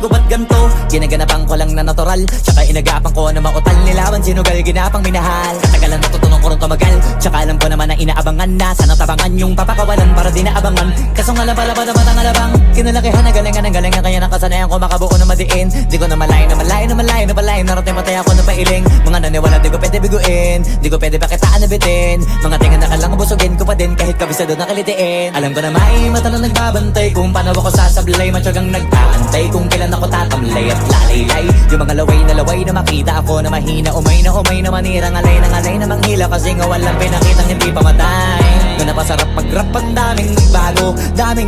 ko ba't ganto? Ginaganapan ko lang na natural, tsaka inagapan ko na mautal. Nilawan sinugal, ginapang minahal. Katagalan natutunan ko rin tumagal, tsaka alam ko naman na inaabangan na. Sana tabangan yung papakawalan para di naabangan. Kaso nga lang pala ba naman ang alabang kinalakihan na galingan ng galingan, kaya nakasanayan ko makabuo na madiin. Di ko na malayo na malayo na malayo na malayo. Narating patay ako na pailing. Mga naniwala di ko pwede biguin, di ko pwede pakitaan na bitin. Mga tinga na kalang busugin ko pa din kahit kabisado na kalitiin. Alam ko na may mata na nagbabantay kung paano ako sasablay. Matyagang nag-aantay kung kailan ako tatamlay at lalaylay. Yung mga laway na makita ako na mahina. Umay na manirang alay na manghila. Kasi nga walang pinakitang hindi pamatay. Doon na pasarap mag-rap, ang daming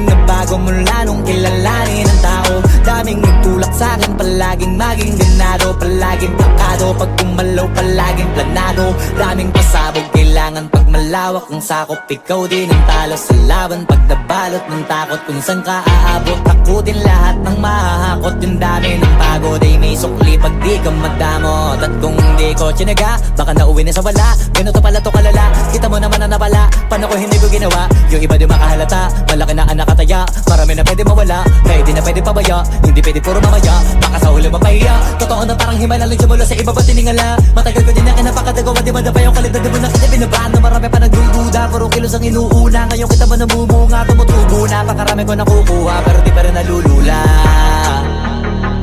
nagbago mula nung kilalanin ng tao. Daming nagtulak sa'kin, palaging maging ganado, palaging plakado. Pag kumalaw, palaging planado. Daming pasabog, kailangan pag malawak ang sakop. Ikaw din ang talo sa laban, pag nabalot ng takot. Kung saan ka aabot, ako din lahat ng mahahakot. Yung dami ng pagod ay may sukli pag di ka madamot. At kung hindi ko tsinaga, baka nauwi na sa wala. Ganito pala to kalala, kita mo naman na napala. Paano ko hindi ko ginawa, yung iba di makahalata. Malaki na anak kataya, marami na pwede mawala. Kaya di na pwede pabaya, hindi pwede puro mamaya. Baka sa huli mapahiya, totoo na parang himala lang simula sa iba ba tiningala. Matagal ko din na kinapakadagawa, di madapa yung kalidad. Di mo na kita binabaan, marami pa nagdududa. Puro kilos ang inuuna, ngayon kita mo namumunga. Tumutubo na, pakarami ko nakukuha, pero di pa rin nalulula.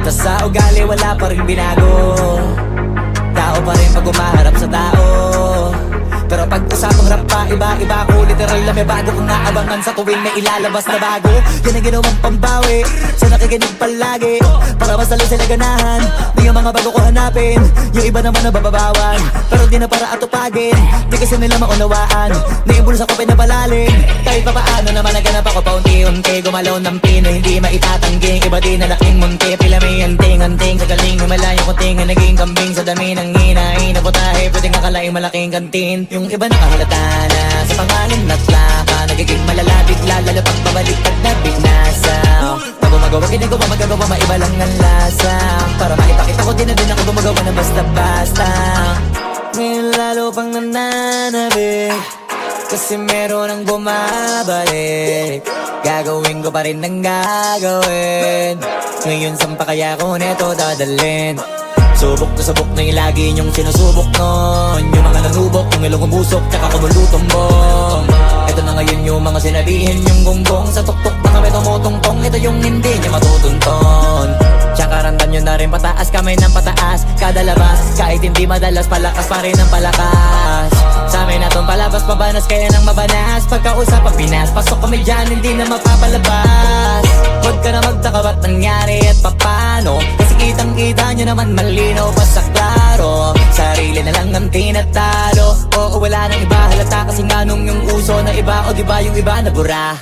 Tas sa ugali wala pa rin binago, tao pa rin pag umaharap sa tao. Pero pag usapang rap pa, iba-iba ko. Literal na may bago kong naabangan sa tuwing may ilalabas na bago. Yan ang ginawang pambawi sa nakikinig palagi, para mas lalo sila ganahan. Di yung mga bago ko hanapin, yung iba naman nabababawan. Pero di na para atupagin, di kasi nila maunawaan. Naimbulsa ko pinapalalim, kahit pa paano naman naganap ako paunti-unti. Gumalaw ng pino, hindi maitatangging. Iba di na laking munti, pila may anting-anting. Sa galing himalayo kunting na naging kambing. Sa dami ng hinahin na putahe, pwedeng akalaing malaking kantin. Yung iba nakahalata na sa pangalan at laka, nagiging malala bigla, lalo pag pabalik at nabinasa. Pag gumagawa, ginagawa, magagawa, maiba lang ang lasa. Para maipakita ko din na din ako gumagawa na basta-basta. Ngayon lalo pang nananabik, kasi meron ang bumabalik. Gagawin ko pa rin ang gagawin. Ngayon saan pa kaya ko neto dadalhin? Subok to subok na yung lagi niyong sinusubok nun. Yung mga nanubok, yung ilong umusok, tsaka kumulutong bong. Ito na ngayon yung mga sinabihin yung gonggong. Sa tuktok na kami tumutungtong, ito yung hindi niya matutunton. Tsaka randam nyo na rin pataas, kamay ng pataas. Kada labas, kahit hindi madalas, palakas pa rin ang palakas. Sa amin natong palabas, pabanas, kaya nang mabanas. Pagkausap ang Pinas, pasok kami dyan, hindi na mapapalabas. Huwag ka na magtaka ba't nangyari at papano, kasi kitang-kita nyo naman malinaw pa sa klaro. Sarili na lang ang tinatalo, oo wala nang iba halata. Kasi nga nung yung uso na iba, o diba yung iba na bura.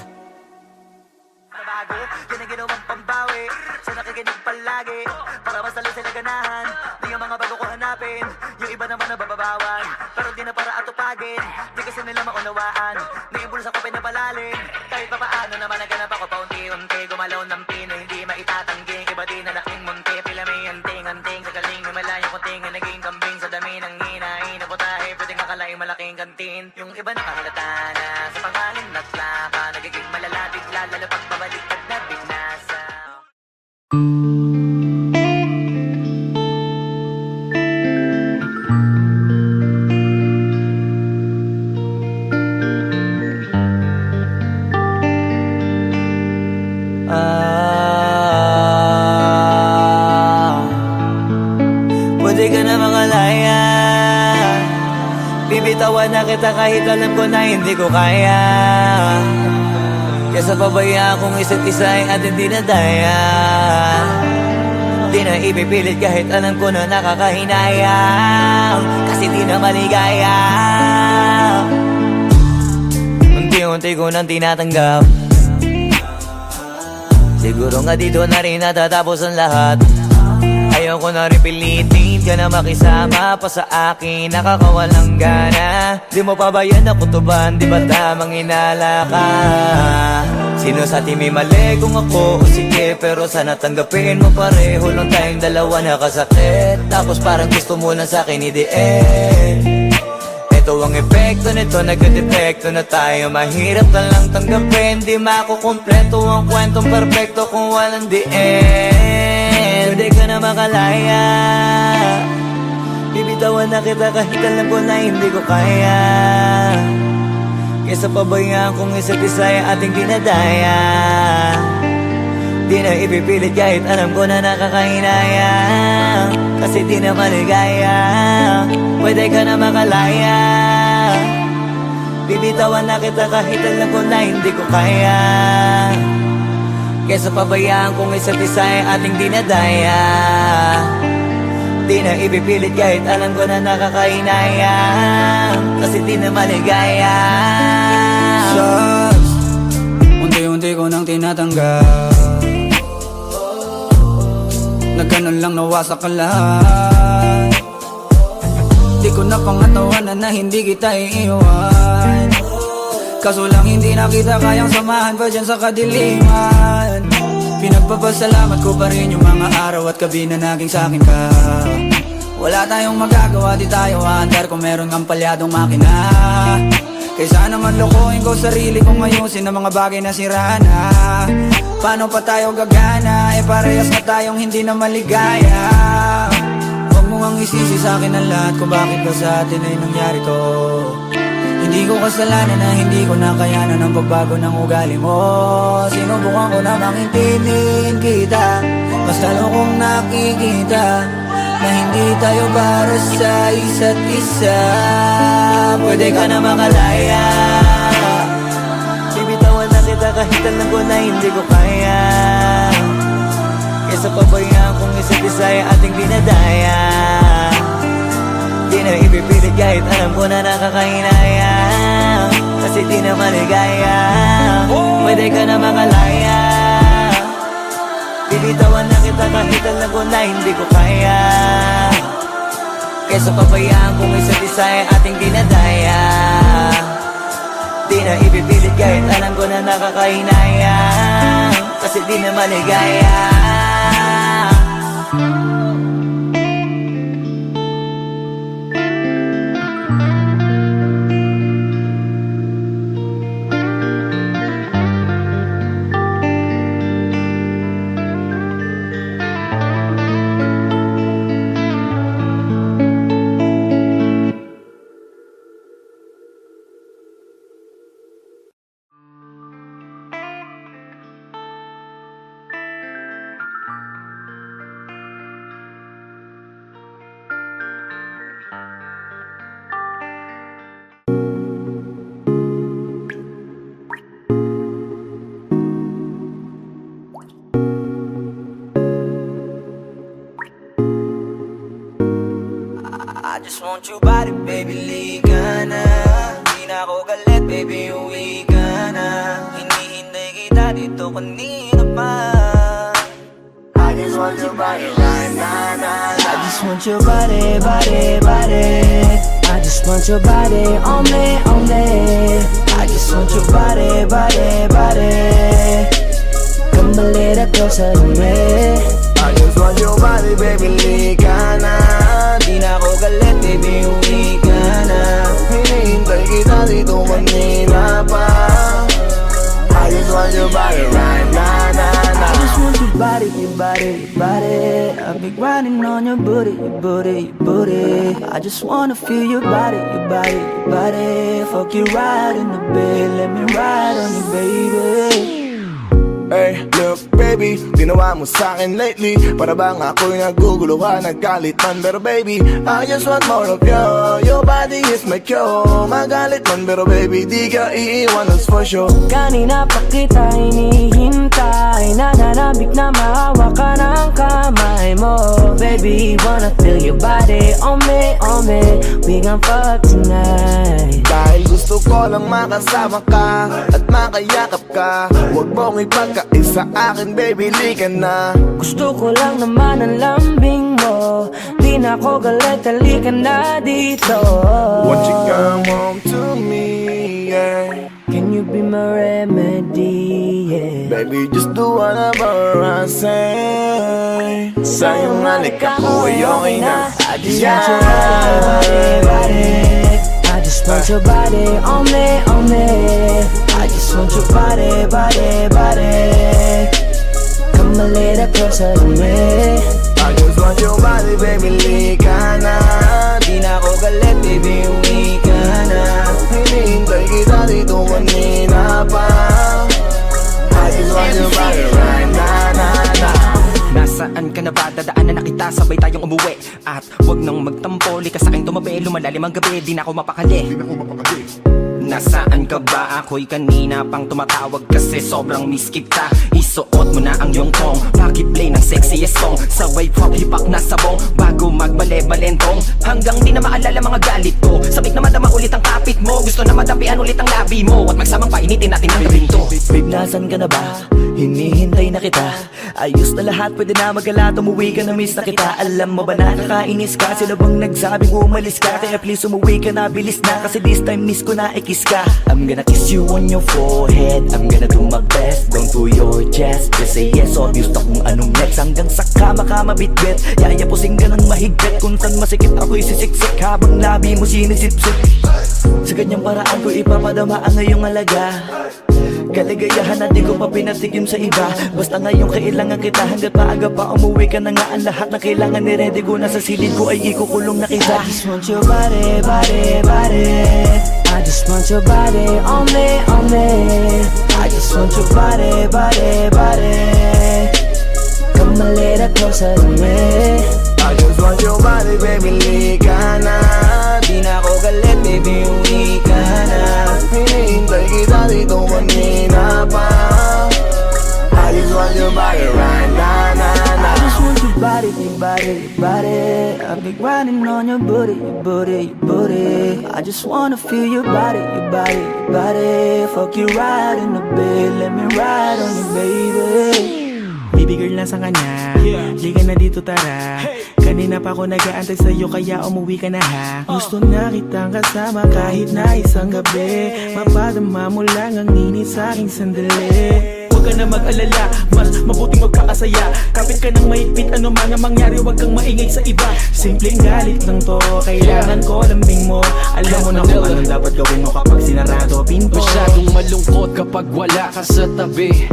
Nabago, yun ang ginawang pambawi sa nakikinig palagi, para mas lalo sila ganahan. Di yung mga bago ko hanapin, yung iba naman nabababawan. Pero di na para atupagin, di kasi nila maunawaan. Naimbulsa ko pinapalalim, kahit pa paano naman naganap ako paunti-unti. Gumalaw ng pino, hindi maitatangging. Iba di na laking munti, pila may anting-anting. Sa galing himalayo kunting na naging kambing. Sa dami ng hinahin na putahe, pwedeng akalaing malaking kantin. Yung iba nakahalata na sa pangalan at laka, nagiging malala bigla, lalo pag pabalik at nabinasa. Pwede ka na mangalaya, bibitawan na kita kahit alam ko na hindi ko kaya. Kesa pabaya akong isa't isa ay atin di na daya. Di na ipipilit kahit alam ko na nakakahinayang, kasi di na maligaya. Unti-unti ko nang tinatanggap, siguro nga dito na rin natatapos ang lahat. Ayoko na rin pilitin ka na makisama pa sa akin, nakakawalang gana. Di mo pa ba yan nakutuban, di ba tamang inala ka? Sino sa atin may mali kung ako o sige, pero sana tanggapin mo pareho lang tayong dalawa nakasakit. Tapos parang gusto mo lang sa akin i-DM. Ito ang epekto nito, nagka-depekto na tayo. Mahirap na lang tanggapin, di makukumpleto ang kwentong perfecto kung walang DM. na makalaya. Bibitawan na kita kahit alam ko na hindi ko kaya. Kesa pabayaan kung isa't isa ay ating dinadaya. Di na ipipilit kahit alam ko na nakakahinaya. Kasi di na maligaya. Pwede ka na makalaya. Bibitawan na kita kahit alam ko na hindi ko kaya. Kesa pabayaan kung isa't isa ay ating dinadaya. Di na ipipilit kahit alam ko na nakakahinaya. Kasi di na maligaya. Shots, unti-unti ko nang tinatanggap. Na ganun lang nawasak ka lahat. Di ko na pangatawanan na hindi kita iiwan. Kaso lang hindi na kita kayang samahan pa dyan sa kadiliman. Pinagpapasalamat ko pa rin yung mga araw at gabi na naging sa'kin ka. Wala tayong magagawa, di tayo aandar kung meron kang palyadong makina. Kaysa naman lokohin ko sarili kong ayusin ang mga bagay na sira na. Paano pa tayo gagana, eh parehas na tayong hindi na maligaya. Huwag mo ang isisi sa'kin ang lahat kung bakit ba sa atin ay nangyari to. Hindi ko kasalanan na hindi ko nakayanan ang pagbago ng ugali mo. Sinubukan ko na maintindihin kita, basta kong nakikita na hindi tayo para sa isa't isa. Pwede ka na makalaya. Bibitawan na kita kahit alam ko na hindi ko kaya. Kesa pabayaan kung isa't isa ay ating dinadaya. Di na ipipilit kahit alam ko na nakakahinaya. Kasi di na maligaya. Pwede ka na makalaya. Bibitawan na kita kahit alam ko na hindi ko kaya. Kesa pabayaan kung isa't isa ay ating dinadaya. Di na ipipilit kahit alam ko na nakakahinaya. Kasi di na maligaya. I just want your body, baby, liga na. Di na ako galit, baby, uwi ka na. Hinihintay kita dito kanina pa. I just want your body right now, I just want your body, body, body. I just want your body on me, on me. I just want your body, body, body. Come a little closer to me. I just want your body, baby, liga na. Di na ako galit, baby, uwi ka na. Hinihintay kita dito kanina pa. I just want your body right now, I just want your body, your body, your body. I've been grinding on your booty, your booty, your booty. I just wanna feel your body, your body, your body. Fuck you right in the bed, let me ride on you, baby. Hey, look baby, ginawa mo sa'kin lately. Para bang ako'y naguguluhan, naggalit man. Pero baby, I just want more of you. Your body is my cure. Magalit man, pero baby, di ka iiwan, that's for sure. Kanina pa kita hinihintay, nananabik na mahawa ka ng kamay mo. Baby, wanna feel your body on me, on me. We gon' fuck tonight. Dahil gusto ko lang makasama ka at makayakap ka. Huwag mong ipagkaisa akin, baby, lika na. Gusto ko lang naman ang lambing mo. Di na ako galit, halika na dito. Won't you come home to me, yeah. Can you be my remedy, yeah. Baby, just do whatever I say. Sa'yong halik ako ay okay na. I just want your body, body. I just want your body on me, on me. I just want your body, body, body. Come a little closer to me. I I just want your body, baby, lika na. Di na ako galit, baby, uwi ka na. Hinihintay kita dito kanina pa. I just want your body right na na na. Nasaan ka na ba? Dadaanan na kita, sabay tayong umuwi. At wag nang magtampo, lika sa'king tumabi. Lumalalim ang gabi, di na ako mapakali. Nasaan ka ba? Ako'y kanina pang tumatawag kasi sobrang miss kita. Isuot mo na ang iyong tong, pakiplay ng sexiest song. Sabay pop hipak na sabong, bago magbale-balentong. Hanggang di na maalala mga galit ko, sabik na madama ulit ang kapit mo. Gusto na madampian ulit ang labi mo, at magsamang painitin natin ang gabing to. Babe, nasan ka na ba? Hinihintay na kita. Ayos na lahat, pwede na magala. Umuwi ka na, miss na kita. Alam mo ba na nakainis ka? Sino bang nagsabing umalis ka? Kaya please umuwi ka na, bilis na. Kasi this time miss ko na ikis ka. I'm gonna kiss you on your forehead. I'm gonna do my best, down to your chest. Just say yes, obvious na kung anong next. Hanggang sa kama ka mabitbit, yayapusing ka ng mahigpit. Kung saan masikip ako'y sisiksik, habang labi mo sinisipsip. Sa ganyang paraan ko ipapadama ang ngayong alaga. Kaligayahan na di ko pa pinatigim sa iba. Basta ngayon kailangan kita, hanggat maaga pa umuwi ka na nga. Ang lahat na kailangan ni ready ko, nasa silid ko ay ikukulong na kita. I just want your body, body, body. I just want your body on me, on me. I just want your body, body, body. Come a little closer to me. I just want your body, baby, lika na. Di na ako galit, baby, uwi ka na. Hinihintay kita dito kanina pa. I just want your body right na na na. I just want your body, your body, your body. I've been grinding on your booty, your booty, your booty. I just wanna feel your body, your body, your body. Fuck you right in the bed, let me ride on you, baby. Baby girl, nasa ka na? Liga na dito, tara. Kanina pa ako nag-aantay sa'yo, kaya umuwi ka na ha. Gusto na kitang kasama kahit na isang gabi. Mapadama mo lang ang init sa'king sandali. Huwag ka na mag-alala, mas mabuting magkakasaya. Kapit ka ng mahigpit, ano man ang mangyari, huwag kang maingay sa iba. Simpleng galit lang to, kailangan ko lambing mo. Alam mo na kung anong dapat gawin mo kapag sinarado pinto. Masyadong malungkot kapag wala ka sa tabi.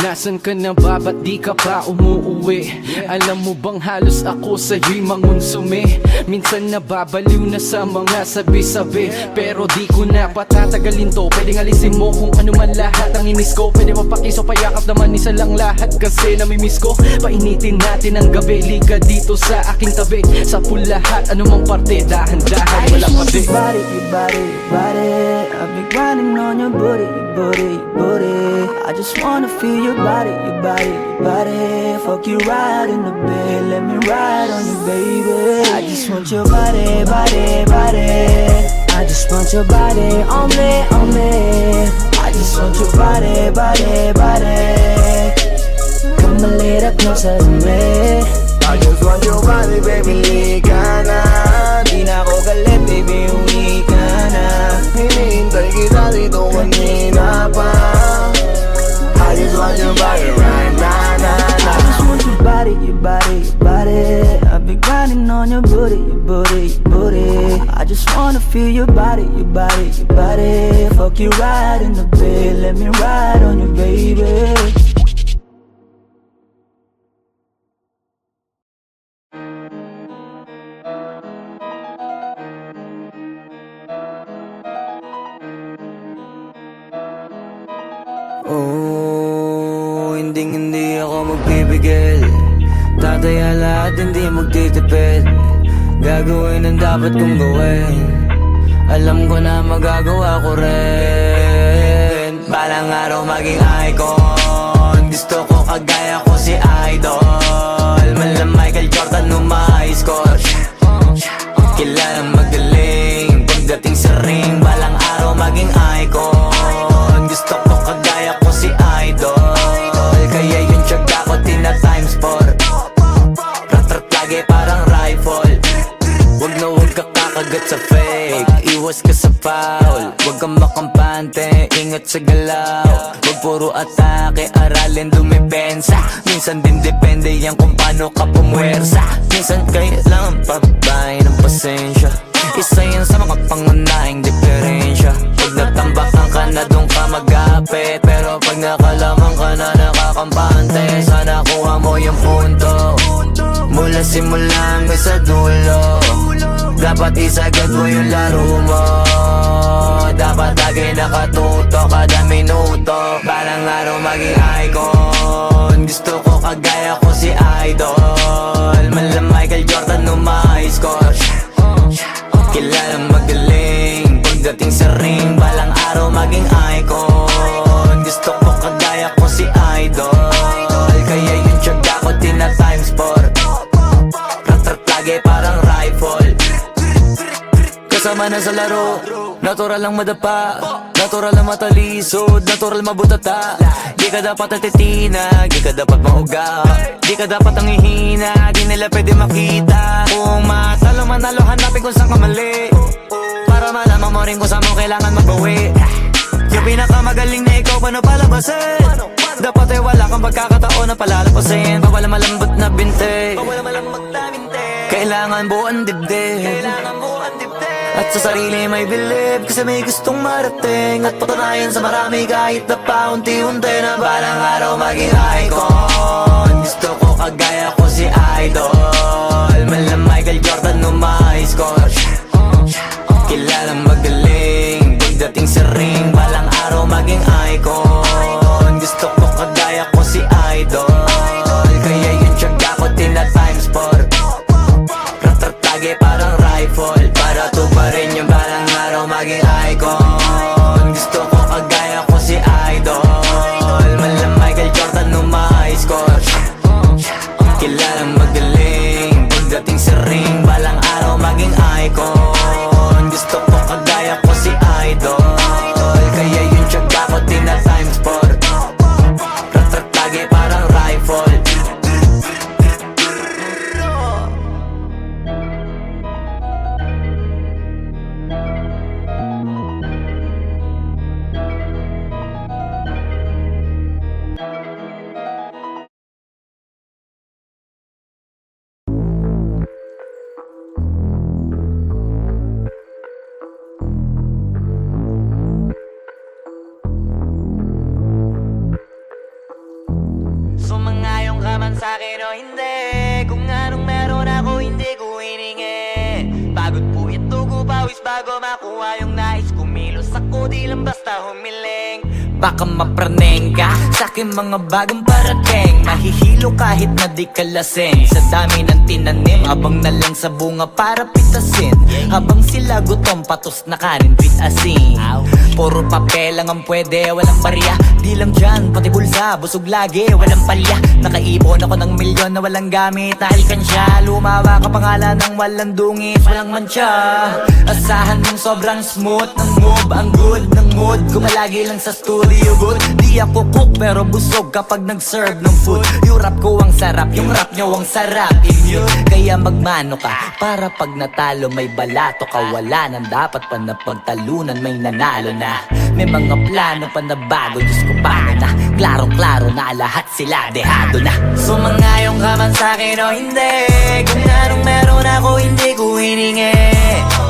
Nasaan ka na ba? Ba't di ka pa umuuwi? Alam mo bang halos ako sa'yo'y mangonsume? Minsan nababaliw na sa mga sabi-sabi, pero di ko na patatagalin to. Pwedeng alisin mo kung ano man lahat ang inis ko. Pwede mapakiso, payakap naman isa lang lahat. Kasi namimiss ko, painitin natin ang gabi. Liga dito sa aking tabi, sa pool lahat, anumang parte, dahan-dahan, wala pati. Your body, your body, your body. I've been grinding on your booty, your booty, your booty. I just wanna feel your body, your body, your body. Fuck you right in the bed, let me ride on you, baby. I just want your body, body, body. I just want your body on me, on me. I just want your body, body, body. Come a little closer to me. I just want your body, baby, lika na. Di na ako galit, baby, uwi ka na. Hinihintay kita dito kanina pa. I just want your body right na na na. I just want your body, your body, your body. I've been grinding on your booty, your booty, your booty. I just wanna feel your body, your body, your body. Fuck you right in the bed, let me ride on you, baby. Oh, hindi ako magpipigil. Tataya lahat, hindi magtitipid. Gagawin ang dapat kong gawin. Alam ko na magagawa ko rin. Balang araw maging icon. Gusto ko kagaya ko si Idol. Malam Michael Jordan nung ma-high score. Kilalang magaling pagdating sa ring. Balang araw maging icon. Gusto ko kagaya ko si Idol. Kaya yung tiyaga ko tina times 4. Rat-rat lagi parang rifle. Wag na wag ka kakagat sa fake. Iwas ka sa foul. Wag kang makampante, ingat sa galaw. Wag puro atake, aralin dumipensa. Minsan din depende yan kung paano ka pumwersa. Minsan kailangan pagbahay ng pasensya. Isa yan sa mga pangunahing diferensya. Pag natambakan ka na doon ka mag-apit, pero pag nakalaman ka na nakakampante, sana kuha mo yung punto. Mula mula simula hanggang sa dulo. Dapat isagad mo yung laro mo. Dapat lagi nakatuto kada minuto. Balang araw maging icon. Gusto ko kagaya ko si Idol. Mala Michael Jordan no my score. Kilalang magaling pagdating sa ring. Balang araw maging icon. Gusto ko kagaya ko si Idol. Kaya yung tiyaga ko tina times 4. Rat-rat lagi parang rifle. Kasama na sa laro, natural lang madapa, natural lang matalisod, natural mabutata. Di ka dapat natitinag, di ka dapat mauga, di ka dapat ang ihina, di nila pwede makita. Kung matalo manalo, hanapin kung saan ka mali, para malaman mo rin kung saan mo kailangan magbawi. Yung pinakamagaling na ikaw, paano palabasin? Dapat ay wala kang pagkakataon na palalapasin. Pawala malambot na binte, kailangan buuan dibdib. At sa sarili may bilib, kasi may gustong marating. At patunayan sa marami kahit na paunti-unti na balang araw maging icon. Gusto ko kagaya ko si Idol. Mala Michael Jordan no my score. Kilalang magaling pagdating sa ring. Balang araw maging icon. Gusto ko kagaya ko si Idol. Kaya yung tiyaga ko tina times 4. Rat-rat lagi parang rifle. Para tuparin yung balang araw maging icon. Gusto ko kagaya ko si Idol. Mala Michael Jordan no my score. Kilalang magaling pagdating sa ring. Balang araw maging icon. Gusto ko kagaya ko si Idol. Kaya yung tiyaga ko tina times 4. Rat-rat lagi parang rifle. Sumangayong ka man sa'kin o hindi, kung anong meron ako hindi ko hiningi. Pagod po ito ko pawis bago makuha yung nais. Kumilos ako di lang basta humiling. Baka mapraneng ka sa'kin mga bagong parating. Mahihilo kahit na di ka lasing. Sa dami ng tinanim, abang na lang sa bunga para pitasin. Habang sila gutom, patos na kanin with asin. Puro papel lang ang pwede, walang barya. Di lang dyan, pati bulsa, busog lagi, walang palya. Nakaipon ako ng milyon na walang gamit na alkansya. Lumawa ka pangalan ng walang dungis, walang mancha. Asahan mong sobrang smooth ng move, ang good ng mood. Kumalagi lang sa studio good. Di ako cook pero busog kapag nag-serve ng food. Yung rap ko ang sarap, yung rap nyo ang sarap. Immune, kaya magmano ka para pag natalo may balato ka. Wala nang dapat pa na pagtalunan, may nanalo na. May mga plano pa na bago, Diyos ko paano na. Klarong-klaro na lahat sila dehado na. Sumangayong ka man sa'kin o hindi, kung anong meron ako hindi ko hiningi.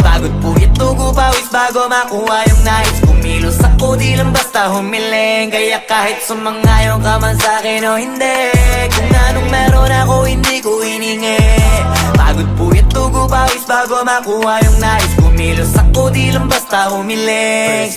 Pagod po ito ko pawis bago makuha yung nais. Kumilos ako di lang basta humiling. Kaya kahit sumangayong ka man sa'kin o hindi, kung anong meron ako hindi ko hiningi. Pagod po ito ko pawis bago makuha yung nais. Kumilos ako di lang basta humiling.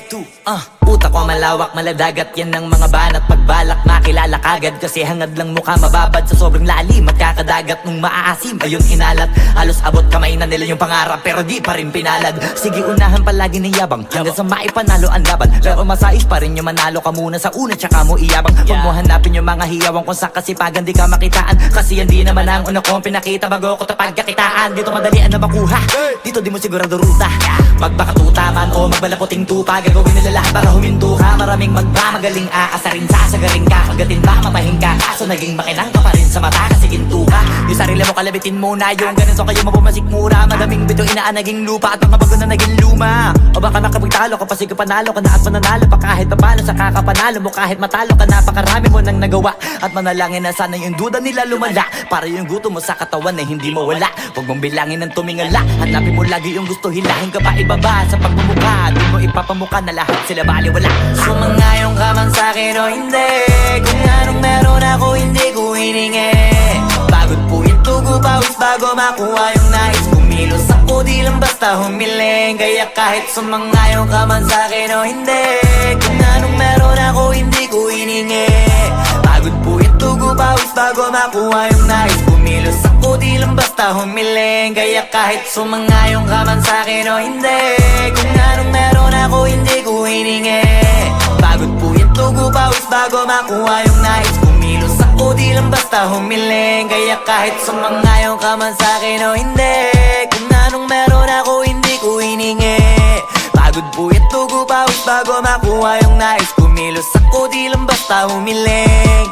Utak ko malawak, maladagat yan ng mga banat. Pagbalak makilala kagad, kasi hangad lang mukha mababad. Sa sobrang lalim, magkakadagat nung maaasim. Ayun inalat, halos abot kamay na nila yung pangarap, pero di pa rin pinalad. Sige unahan palagi ng yabang, hanggang sa maipanalo ang laban. Pero masais pa rin yung manalo ka muna sa una, tsaka mo iyabang. Huwag mo hanapin yung mga hiyawang kung sa kasipagan di ka makitaan. Kasi yan di naman ang una kong pinakita bago ko tapagkakitaan. Dito madalian na makuha, dito di mo sigurado ruta. Magbakatuta man o magbalaputing tupa, gagawin nila lahat para huminto ka. Maraming magmamagaling aasarin, sasagaring ka. Kagatin ba mamahing ka, kaso naging makinang ka pa rin sa mata kasi ginto ka. Yung sarili mo kalabitin muna, yung ganito kayo mapumasik mura. Madaming bito inaan naging lupa at mga bago na naging luma. O baka makapagtalo ka pa, sige panalo ka na at mananalo pa kahit papalo. Sa kakapanalo mo kahit matalo ka, napakarami mo nang nagawa. At manalangin na sana yung duda nila lumala, para yung gutom mo sa katawan na hindi mo wala. Huwag mong bilangin ng tumingala, hanapin mo lagi yung gusto, hilahin ka pa ibaba. Sa pagmumukha, di mo ipapamuka na lahat sila baliwala. Sumangayong ka man sa'kin o hindi, kung anong meron ako hindi ko hiningi. Pagod po ito ko tugo pawis bago makuha yung nais. Kumilos ako di lang basta humiling, kaya kahit sumangayon ka man sa'kin o hindi, kung anong meron ako hindi ko hiningi. Pagod po yung tugo pawis bago makuha yung nais. Kumilos ako di lang basta humiling, kaya kahit sumangayon ka man sa'kin o hindi, kung anong meron ako hindi ko hiningi. Pagod po yung tugo pawis bago makuha yung nais. Kumilos ako di lang basta humiling, kaya kahit sumangayon ka man sa'kin o hindi, kung anong meron ako hindi ko hiningi. Pagod po yung tugo pawis bago makuha yung nais. Kumilos ako di lang basta humiling.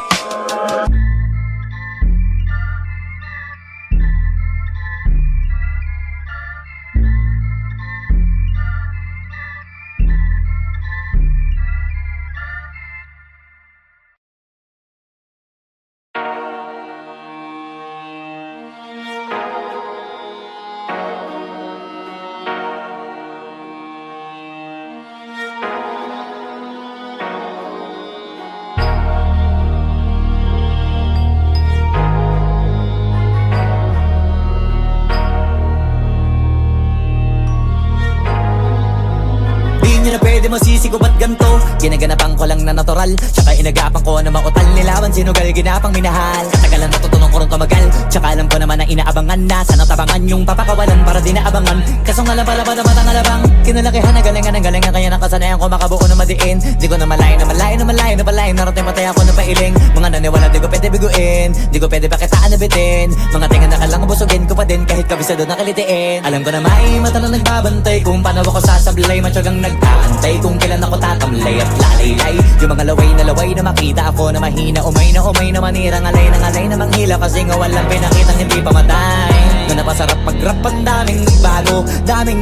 Di na pwede masisiko ba't ganto? Ginaganapan ko lang na natural, tsaka inagapan ko na mautal. Nilawan sinugal, ginapang minahal. Katagalan natutunan ko rin tumagal, tsaka alam ko naman na inaabangan na. Sana tabangan yung papakawalan para di naabangan. Kaso nga lang pala ba naman ang alabang kinalakihan na galingan ng galingan, kaya nakasanayan ko makabuo na madiin. Di ko na malayo na malayo na malayo na malayo. Narating patay ako na pailing. Mga naniwala di ko pwede biguin, di ko pwede pakitaan na bitin. Mga tinga na kalang busugin ko pa din kahit kabisado na kalitiin. Alam ko na may mata na nagbabantay kung paano ako sasablay. Matyagang nag-aantay kung kailan ako tatamlay at lalaylay. Yung mga laway na makita ako na mahina. Umay na manira, ngalay na manghila. Kasi nga walang pinakitang hindi pamatay. Na napasarap mag-rap, ang daming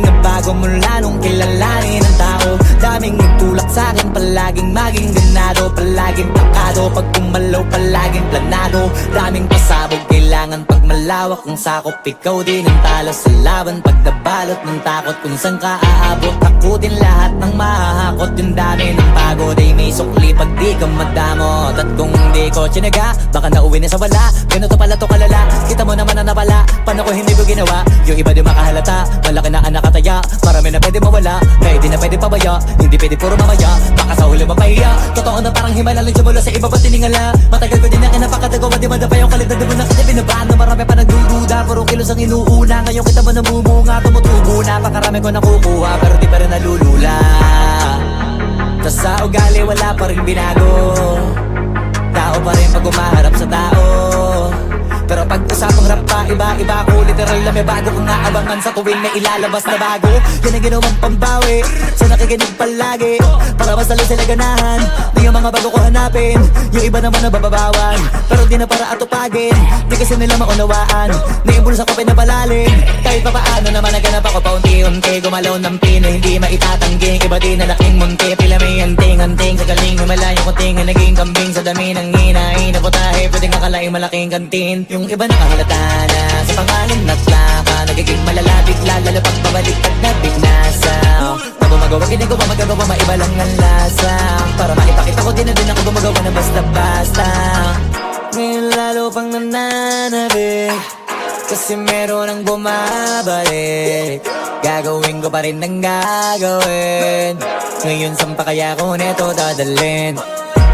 nagbago mula nung kilalanin ang tao. Daming nagtulak sa'kin, palaging maging ganado, palaging takado. Pag kumalaw, palaging planado. Daming pasabog, kailangan pag malawak ang sakop. Ikaw din ang talo sa laban, pag nabalot ng takot. Kung saan ka aabot, takutin lahat ng mahahakot. Yung dami ng pagod ay may sukli pag di ka madamot. At kung di ko tsinaga, baka nauwi na sa wala. Ganito pala to kalala, kita mo naman na nawala. Paano ko hindi ko ginawa? Yung iba di makahalata, malaki na anak kataya. Marami na pwede mawala, kaya di na pwede pabaya. Hindi pwede puro mamaya, baka sa huli mapahiya. Totoo na parang himala lang siya mula sa iba ba tiningala. Matagal ko din na kinapakatagawa, di madapa yung kalidad. Di mo na kita binabaan na marami pa nagdududa. Puro kilos ang inuuna, ngayon kita mo namumunga. Tumutubo na, pakarami ko nakukuha, pero di pa rin nalulula. Tas sa ugali wala pa rin binago, tao pa rin pag umaharap sa tao. Pero pag usapang rap pa, iba-iba ako. Literal na may bago kong naabangan sa tuwing may ilalabas na bago. Yan ang ginawang pambawi sa nakikinig palagi, para mas lalo sila ganahan na yung mga bago ko hanapin. Yung iba naman nababawan, pero di na para atupagin. Di kasi nila maunawaan na yung bulsa ko pinapalalim. Kahit pa paano naman naganap ako paunti-unti. Gumalaw ng pino, hindi maitatangging. Iba din na laking munti, pila may anting-anting. Sa galing humalayo ko tinga, naging kambing sa dami ng hinahin. Naputahe, pwedeng akalaing malaking kantin. Yung iba nakahalata na sa pangalan na plaka, nagiging malala bigla, lalo pag pabaliktad na bignasa. Na gumagawa, ginagawa, magagawa, maiba lang ang lasa. Para maipakita ko din na din ako gumagawa na basta-basta. Ngayon lalo pang nananabik, kasi meron ang bumabalik. Gagawin ko pa rin ang gagawin. Ngayon saan pa kaya ko neto dadalhin?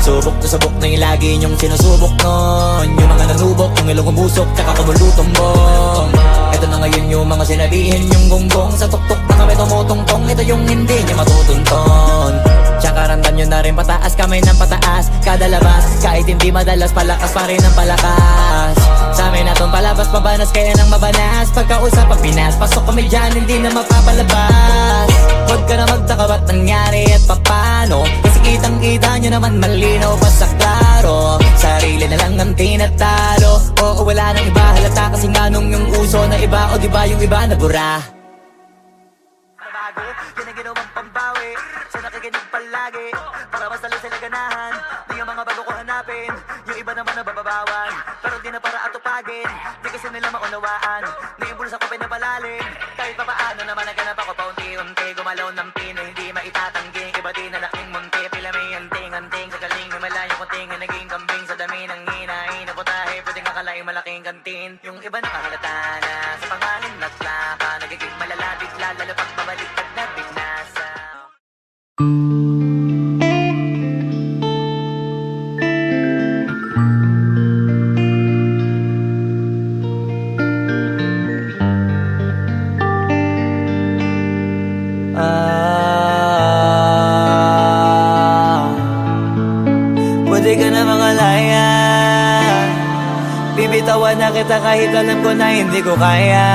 Subok na subok na yung lagi niyong sinusubok nun. Yung mga nanubok, yung ilong umusok, tsaka kumulutumbong. Ito na ngayon yung mga sinabihin yung gonggong. Sa tuktok na kami tumutungtong, ito yung hindi niya matutunton. Tsaka randam nyo na rin pataas, kamay ng pataas. Kada labas, kahit hindi madalas, palakas pa rin ang palakas. Sa amin na tong palabas, pabanas kaya nang mabanas. Pagkausap pag pinas, pasok kami dyan, hindi na mapapalabas. Huwag ka na magtaka ba't nangyari at papano, kasi kitang-kita nyo naman malinaw pa sa klaro. Sarili na lang ang tinatalo, oo wala nang iba halata. Kasi nga nung yung uso na iba, o diba yung iba na bura. Nabago, yan ang ginawang pambawi sa nakikinig palagi, para mas lalo sila ganahan na yung mga bago ko hanapin. Yung iba naman nababawan, pero di na para atupagin. Di kasi nila maunawaan na yung bulsa ko pinapalalim. Kahit pa paano naman naganap ako paunti-unti. Gumalaw ng pino, hindi maitatangging. Iba din na laking munti, pila may anting-anting. Sa galing, may malayo ko tinga, naging kambing sa dami ng hinahin. Naputahe, pwedeng akalaing malaking kanti. natin. Yung iba nakahalata na sa pangalan naglaka, nagiging malala bigla, lalo pag babaliktad na binasa. Pwede ka na makalaya. Bibitawan na kita kahit alam ko na hindi ko kaya.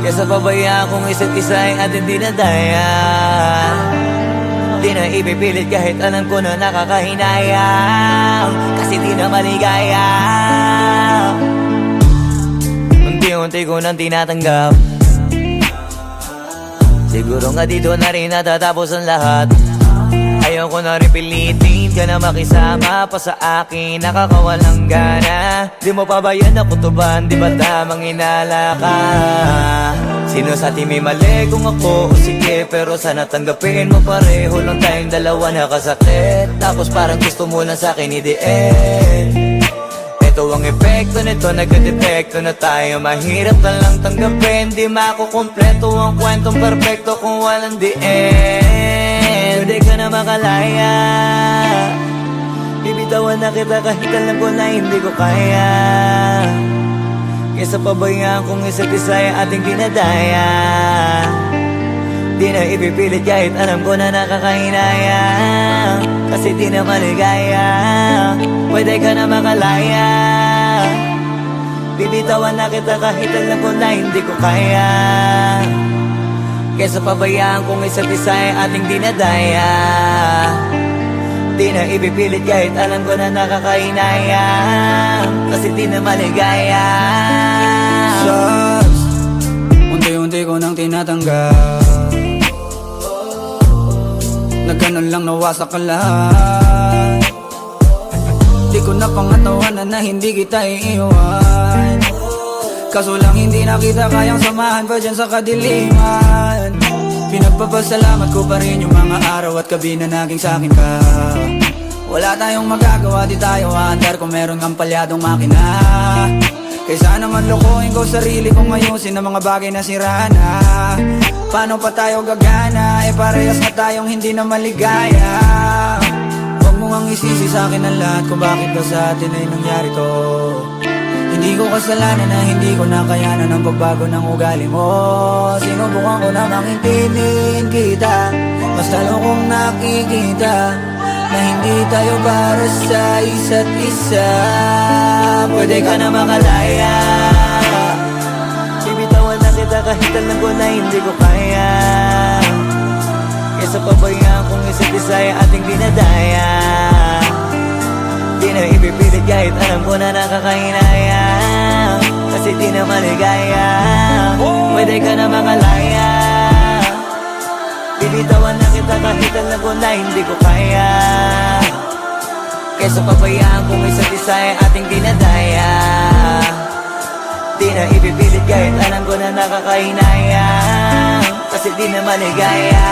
Kesa pabayaan kung isa't isa ay ating dinadaya. Di na ipipilit kahit alam ko na nakakahinayang, kasi di na maligaya. Unti-unti ko nang tinatanggap. Siguro nga dito na rin natatapos ang lahat. Ayaw ko na rin pilitin ka na makisama pa sa akin, nakakawalang gana. Di mo pa ba yan nakutuban, di ba tamang inala ka? Sino sa atin may mali kung ako o sige, pero sana tanggapin mo pareho lang tayong dalawa nakasakit. Tapos parang gusto mo lang sa akin i-end. Ito ang epekto nito, nagka-depekto na tayo. Mahirap na lang tanggapin, di makukumpleto ang kwentong perfecto kung walang the end. Pwede ka na makalaya. Bibitawan na kita kahit alam ko na hindi ko kaya. Kesa pabayaan kung isa't isa ay ating dinadaya. Di na ipipilit kahit alam ko na nakakahinaya, kasi di na maligaya. Pwede ka na makalaya. Bibitawan na kita kahit alam ko na hindi ko kaya. Kesa pabayaan kung isa't isa ay ating dinadaya. Di na ipipilit kahit alam ko na nakakahinaya, kasi di na maligaya. Shots, unti-unti ko nang tinatanggap. Na ganun lang nawasak ka lahat. Di ko na pangatawanan na hindi kita iiwan. Kaso lang hindi na kita kayang samahan pa dyan sa kadiliman. Pinagpapasalamat ko pa rin yung mga araw at gabi na naging sa'kin ka. Wala tayong magagawa, di tayo aandar kung meron kang palyadong makina. Kaysa naman lokohin ko sarili kong ayusin ang mga bagay na sira na. Paano pa tayo gagana, eh parehas na tayong hindi na maligaya. Huwag mo ngang isisi sa'kin ang lahat kung bakit ba sa atin ay nangyari to. Hindi ko kasalanan na hindi ko nakayanan ang pagbago ng ugali mo. Sinubukan ko namang intindihin kita, basta lang kong nakikita na hindi tayo para sa isa't isa. Pwede ka na makalaya. Bibitawan na kita kahit alam ko na hindi ko kaya. Kesa pabayaan kung isa't isa ay ating dinadaya. Di na ipipilit kahit alam ko na nakakahinaya, kasi di na maligaya. Pwede ka na makalaya. Bibitawan na kita kahit alam ko na hindi ko kaya. Kesa pabayaan kung isa't isa ay ating dinadaya. Di na ipipilit kahit alam ko na nakakahinaya, kasi di na maligaya.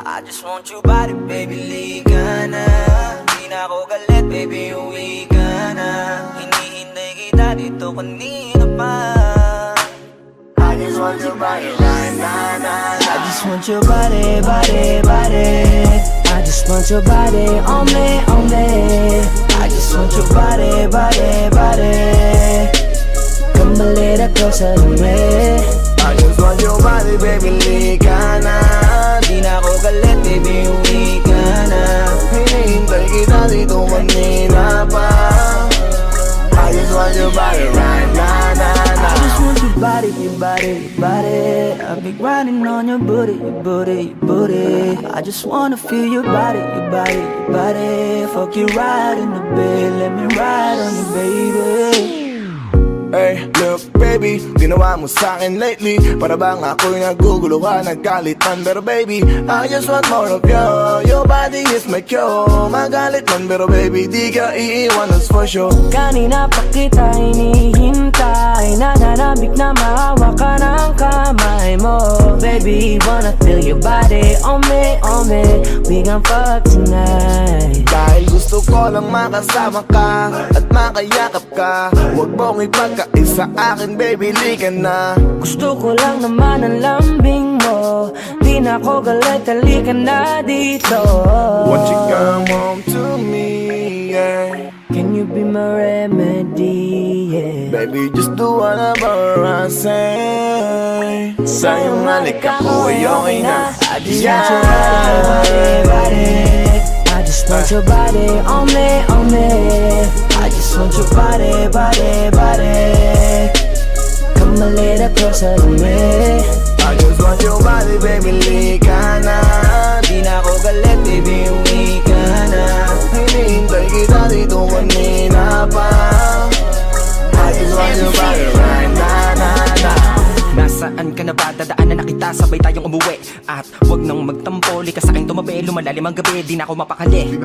I just want your body, baby, liga na. Di na ako galit, baby, uwi ka na. Hinihintay kita dito kanina pa. I just want your body, I just want your body, body, body. I just want your body on me, on me. I just want your body, body, body. Come a little closer to me. I just want want your body, baby, lika na. Di na ako galit, baby, uwi ka na. Hinihintay kita dito kanina pa. I just want your body right now, I just want your body, your body, your body. I've been grinding on your booty, your booty, your booty. I just wanna feel your body, your body, your body. Fuck you right in the bed, let me ride on you, baby. Hey, look baby, ginawa mo sa'kin lately. Para bang ako'y naguguluhan, nagkalitan. Pero baby, I just want more of you. Your body is my cure. Magalit man, pero baby, di ka iiwan, that's for sure. Kanina pa kita hinihintay, nananabik na maawa ka ng kamay mo. Baby, wanna feel your body on me, we gon' fuck tonight. Dahil gusto ko lang makasama ka at makayakap ka. Huwag mong ipagkaisa akin, baby, lika na. Gusto ko lang naman ang lambing mo, di na ako galit, halika na dito. Won't you come home to me, yeah. Can you be my remedy, yeah. Baby, just do whatever I say. Sa'yong halik ako ay okay na. I just want your body, body. I just want your body on me. I just want your body, body, body. Come a little closer to me. I just want your body, baby, lika na. Di na ako galit, baby, uwi ka na. Hinihintay kita dito kanina pa. I just want your body right now. Nasaan ka na ba? Dadaanan na kita, sabay tayong umuwi. At wag nang magtampo, likas sa'king tumabi. Lumalalim ang gabi, di na ako mapakali.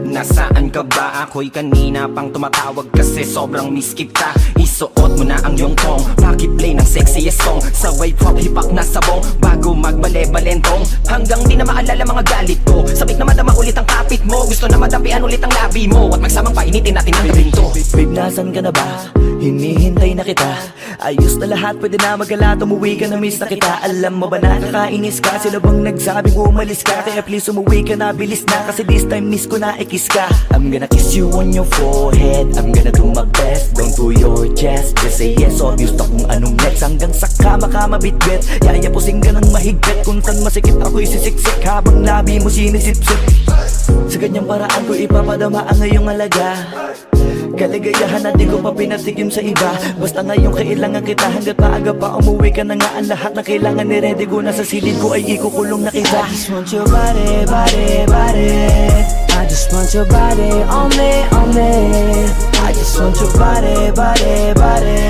Nasaan ka ba? Ako'y kanina pang tumatawag kasi sobrang miss kita. Isuot mo na ang iyong tong, pakiplay ng sexiest song. Saway pop, hipak na sabong, bago magbale-balentong. Hanggang di na maalala mga galit ko. Sabik na madama ulit ang kapit mo. Gusto na madampian ulit ang labi mo. At magsamang painitin natin ang gabing to. Babe, nasan ka na ba? Hinihintay na kita. Ayos na lahat, pwede na magala. Umuwi ka na, miss na kita. Alam mo ba nakakainis ka? Sila bang nagsabing umalis ka? Kaya please umuwi ka na, bilis na. Kasi this time miss ko na ikis ka. I'm gonna kiss you on your forehead. I'm gonna do my best, down to your chest. Just say yes, obvious na kung anong next. Hanggang sa kama ka mabitbit. Yayapusing ka ng mahigpit. Kung saan masikip ako'y sisiksik. Habang labi mo sinisipsip. Sa ganyang paraan ko ipapadama ang ngayong alaga. Kaligayahan na di ko pa pinatigim sa iba. Basta ngayon kailangan kita. Hanggat maaga pa umuwi ka na nga. Ang lahat na kailangan ni-ready ko na sa silid ko ay ikukulong na kita. I just want your body, body, body. I just want your body on me. I just want your body, body, body.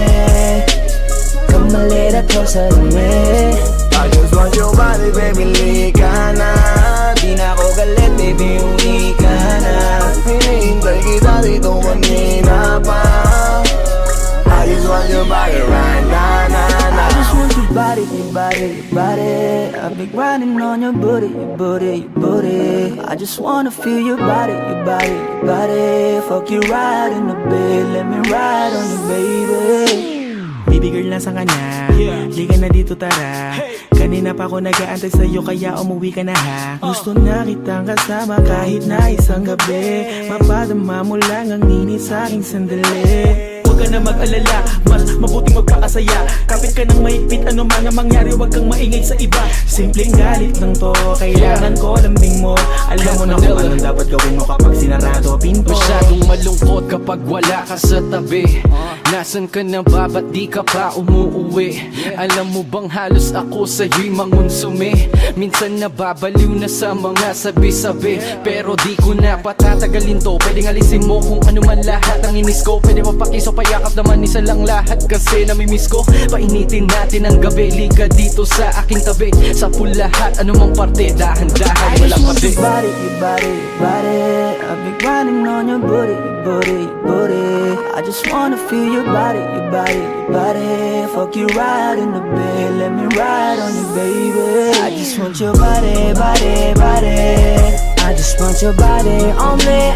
Come a little closer to me. I just want your body, baby, lika na. Di na ako galit, baby, uwi ka na. Hinihintay kita dito kanina pa. I just want your body right now, I just want your body, your body, your body. I've been grinding on your booty, your booty, your booty. I just wanna feel your body, your body, your body. Fuck you right in the bed, let me ride on you, baby. Baby girl, nasa ka na? Liga na dito, tara. Kanina pa ako nag-aantay sa'yo, kaya umuwi ka na ha. Gusto na kitang kasama kahit na isang gabi. Mapadama mo lang ang init sa'king sandali. Huwag ka na mag-alala, mas mabuting magpakasaya. Kapit ka ng mahigpit, ano man ang mangyari, huwag kang maingay sa iba. Simpleng galit lang to, kailangan ko lambing mo. Alam mo na kung anong dapat gawin mo kapag sinarado pinto. Masyadong malungkot kapag wala ka sa tabi. Nasaan ka na ba? Ba't di ka pa umuuwi? Alam mo bang halos ako sa'yo'y mangunsumi? Minsan nababaliw na sa mga sabi-sabi. Pero di ko na patatagalin to. Pwedeng alisin mo kung ano man lahat ang inis ko. Pwede mapakiso, payakap naman isa lang lahat. Kasi namimiss ko. Painitin natin ang gabi. Liga dito sa aking tabi. Sa lahat, anumang parte. Dahan-dahan, walang pati. Your body, your body, your body. I've been grinding on your booty, your booty, your booty. I just wanna feel your body, your body, your body. Fuck you right in the bed, let me ride on you, baby. I just want your body, body, body. I just want your body on me.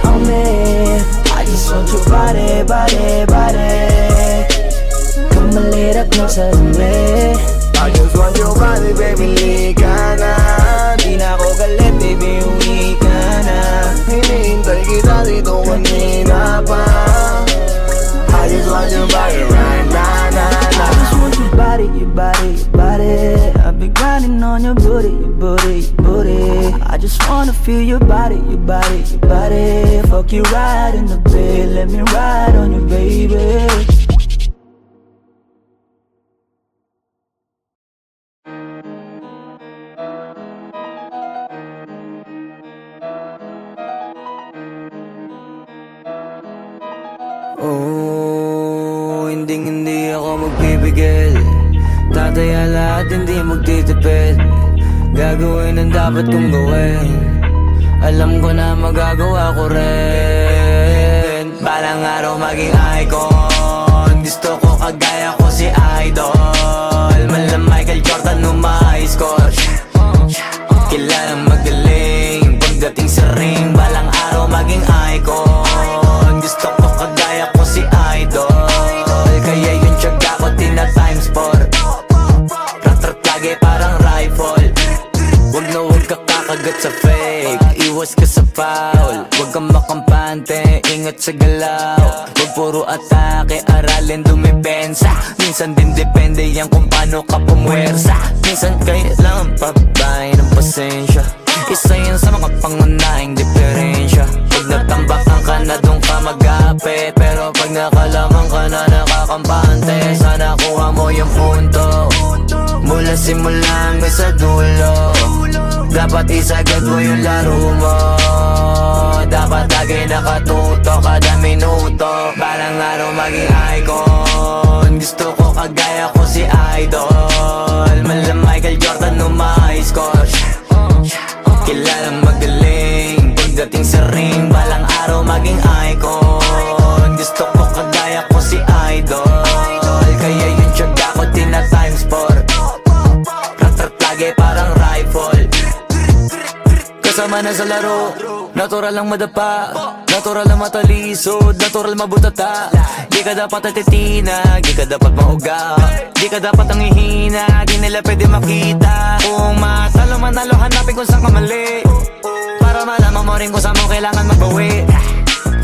I just want your body, body, body. Come a little closer to me. I just want your body, baby, lika na. Di na ako galit, baby, uwi ka na. Hinihintay kita dito kanina pa. I just want your body right now, I just want your body, your body, your body. booty, your booty. I just wanna feel your body, your body, your body. Fuck you right in the bed, let me ride on you, baby. Oh, hindi ako magpipigil. Tataya lahat, hindi magtitipid. Gagawin ang dapat kong gawin. Alam ko na magagawa ko rin. Balang araw maging icon. Gusto ko kagaya ko si Idol. Malam Michael Jordan nung ma-high score. Kilalang magaling pagdating sa ring. Balang araw maging icon. Gusto ko kagaya ko si Idol. Kaya yung tiyaga ko tina-times 4. Rat-rat lagi parang rifle. Wag na wag ka kakagat sa fake. Iwas ka sa foul. Wag kang makampante, ingat sa galaw. Wag puro atake, aralin dumipensa. Minsan din depende yan kung paano ka pumwersa. Minsan kailangan pabay ng pasensya. Isa yan sa mga pangunahing diferensya. Pag natambakan ka na doon ka mag-apit. Pero pag nakalaman ka na nakakampante, sana kuha mo yung punto. Mula simula hanggang sa dulo. Dapat isagad mo yung laro mo. Dapat lagi nakatuto kada minuto. Balang araw maging icon. Gusto ko kagaya ko si Idol. Malam Michael Jordan nung ma-high score. Kilalang magaling pagdating sa ring. Balang araw maging icon. Gusto ko kagaya ko si Idol. Kaya yung tiyaga ko tina-times 4. Rat-rat lagi parang rifle. Kasama na sa laro, natural lang madapa. Natural lang matalisod, natural mabutata. Di ka dapat atitina, di ka dapat mauga. Di ka dapat ang ihina, di nila pwede makita. Kung matalo manalo, hanapin kung saan ka mali. Para malaman mo rin kung saan mo kailangan magbawi.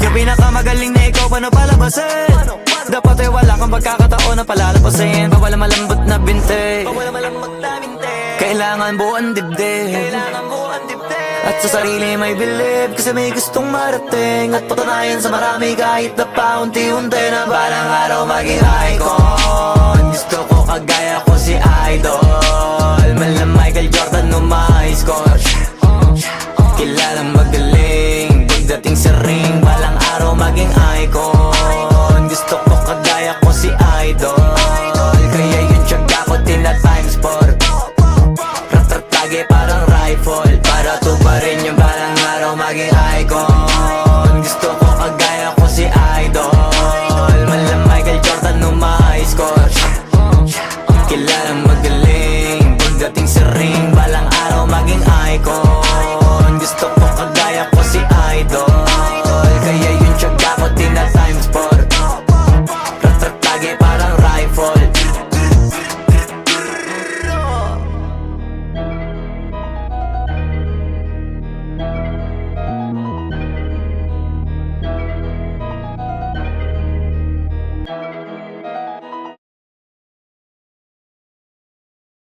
Yung pinakamagaling na ikaw, paano palabasin? Dapat ay wala kang pagkakataon na palalapasin. Bawal malambot na binte. Kailangan buuan dibdib. At sa sarili may believe. Kasi may gustong marating. At patunayan sa marami kahit na paunti-unti. Na balang araw maging icon. Gusto ko kagaya ko si Idol. Malam Michael Jordan nung ma-high score. Kilalang magaling pagdating sa ring. Balang araw maging icon. Gusto ko kagaya ko si Idol. Kaya yung tiyaga ko tina-times 4. Rat-rat lagi parang rifle. Para tuparin yung balang araw maging icon. Gusto ko kagaya ko si Idol. Malam Michael Jordan nung ma-high score. Kilalang magaling